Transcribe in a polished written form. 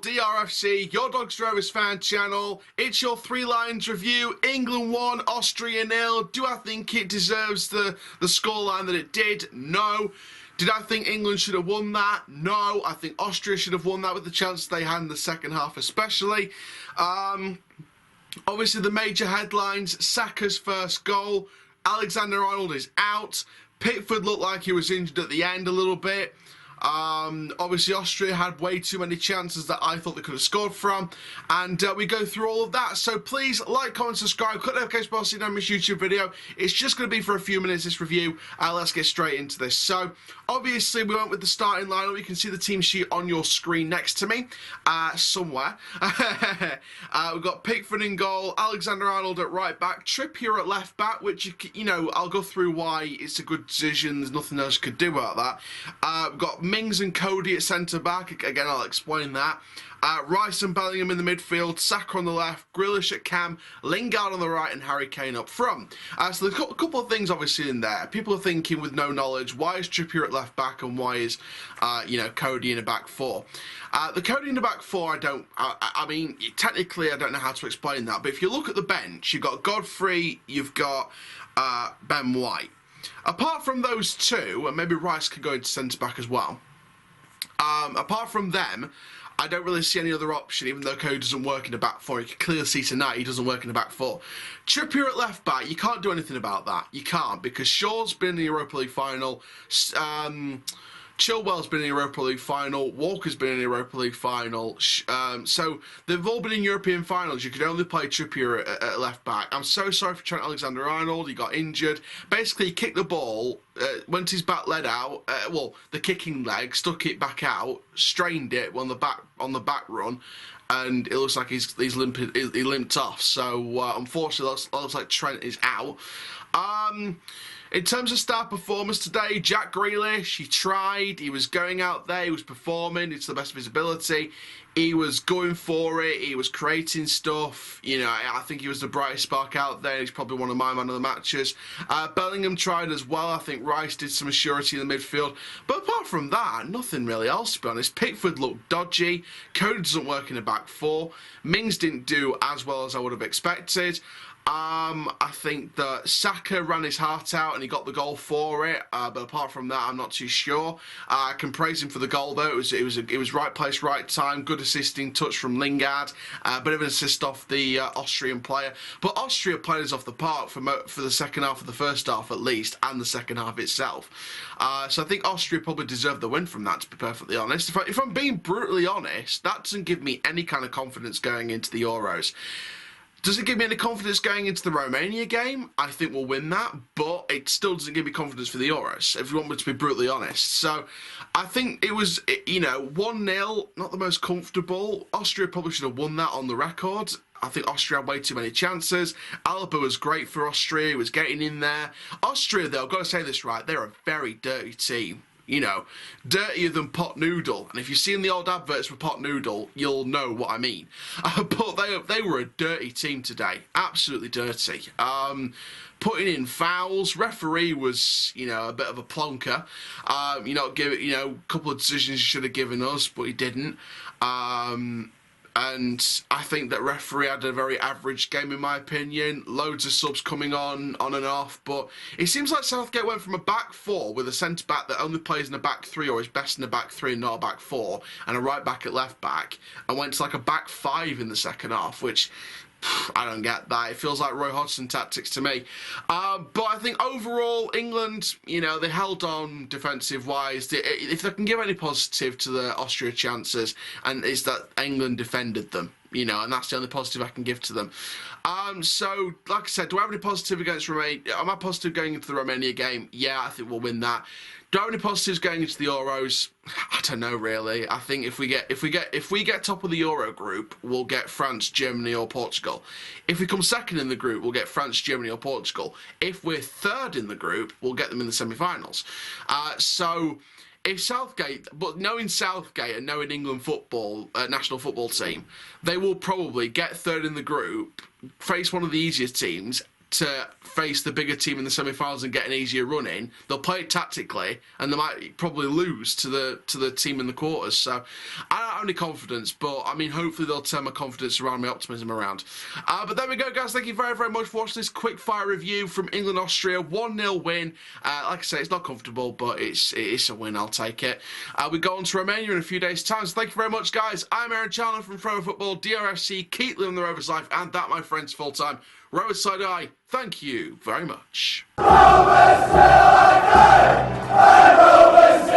DRFC, your Dogs Rovers fan channel. It's your 3 lines review. England 1, Austria 0. Do I think it deserves the scoreline that it did? No. Did I think England should have won that? No. I think Austria should have won that with the chance they had in the second half especially. Obviously the major headlines: Saka's first goal, Alexander-Arnold is out, Pickford looked like he was injured at the end a little bit. Obviously Austria had way too many chances that I thought they could have scored from, and we go through all of that. So please like, comment, subscribe, click the notification bell so you don't miss YouTube video. It's just going to be for a few minutes, this review. Let's get straight into this. So obviously we went with the starting lineup. You can see the team sheet on your screen next to me somewhere. We've got Pickford in goal, Alexander-Arnold at right back, Trippier at left back, which, you know, I'll go through why it's a good decision. There's nothing else you could do about that. We've got Mings and Cody at centre-back. Again, I'll explain that. Rice and Bellingham in the midfield, Saka on the left, Grealish at cam, Lingard on the right, and Harry Kane up front. So there's a couple of things obviously in there. People are thinking with no knowledge, why is Trippier at left back and why is, Cody in a back four? The Cody in the back four, I mean, technically I don't know how to explain that, but if you look at the bench, you've got Godfrey, you've got Ben White. Apart from those two, and maybe Rice could go into centre-back as well, apart from them, I don't really see any other option, even though Cody doesn't work in a back four. You can clearly see tonight he doesn't work in a back four. Trippier at left back, you can't do anything about that. You can't, because Shaw's been in the Europa League final, Chilwell's been in the Europa League final, Walker's been in the Europa League final, so they've all been in European finals. You could only play Trippier at left back. I'm so sorry for Trent Alexander-Arnold. He got injured. Basically, he kicked the ball, went his back leg out, the kicking leg, stuck it back out, strained it on the back run, and it looks like he limped off. So unfortunately, it looks like Trent is out. In terms of star performers today, Jack Grealish, he tried, he was going out there, he was performing, it's the best of his ability, he was going for it, he was creating stuff, you know, I think he was the brightest spark out there. He's probably one of my man of the matches. Bellingham tried as well. I think Rice did some assurity in the midfield, but apart from that, nothing really else, to be honest. Pickford looked dodgy, Cody doesn't work in a back four, Mings didn't do as well as I would have expected. I think that Saka ran his heart out and he got the goal for it, but apart from that, I'm not too sure. I can praise him for the goal though. It was right place, right time. Good assisting touch from Lingard, bit of an assist off the Austrian player. But Austria played us off the park for the second half of the first half at least, and the second half itself. So I think Austria probably deserved the win from that, to be perfectly honest. If I'm being brutally honest, that doesn't give me any kind of confidence going into the Euros. Does it give me any confidence going into the Romania game? I think we'll win that, but it still doesn't give me confidence for the Euros, if you want me to be brutally honest. So I think it was, 1-0, not the most comfortable. Austria probably should have won that on the record. I think Austria had way too many chances. Alaba was great for Austria. He was getting in there. Austria, though, I've got to say this right, they're a very dirty team. You know, dirtier than pot noodle. And if you've seen the old adverts for pot noodle, you'll know what I mean. But they were a dirty team today. Absolutely dirty. Putting in fouls. Referee was, a bit of a plonker. A couple of decisions he should have given us, but he didn't. And I think that referee had a very average game in my opinion. Loads of subs coming on and off. But it seems like Southgate went from a back four with a centre-back that only plays in a back three or is best in a back three and not a back four, and a right back at left back, and went to like a back five in the second half, which I don't get that. It feels like Roy Hodgson tactics to me. But I think overall, England, they held on defensive-wise. If they can give any positive to the Austria chances, and it's that England defended them, and that's the only positive I can give to them. So, like I said, do I have any positive against Romania? Am I positive going into the Romania game? Yeah, I think we'll win that. Do I have any positives going into the Euros? I don't know really. I think if we get top of the Euro group, we'll get France, Germany, or Portugal. If we come second in the group, we'll get France, Germany, or Portugal. If we're third in the group, we'll get them in the semi-finals. So if Southgate, but knowing Southgate and knowing England football, national football team, they will probably get third in the group, face one of the easiest teams, to face the bigger team in the semi-finals and get an easier run in. They'll play it tactically, and they might probably lose to the team in the quarters. So I have any confidence, but I mean, hopefully they'll turn my confidence around, my optimism around. But there we go, guys. Thank you very, very much for watching this quick fire review from England-Austria. 1-0 win. Like I say, it's not comfortable, but it is a win. I'll take it. We go on to Romania in a few days' time. So thank you very much, guys. I'm Aaron Chandler from Pro Football, DRFC. Keep living the Rovers life, and that, my friends, full-time. Riverside Eye, thank you very much. Rovers till I die,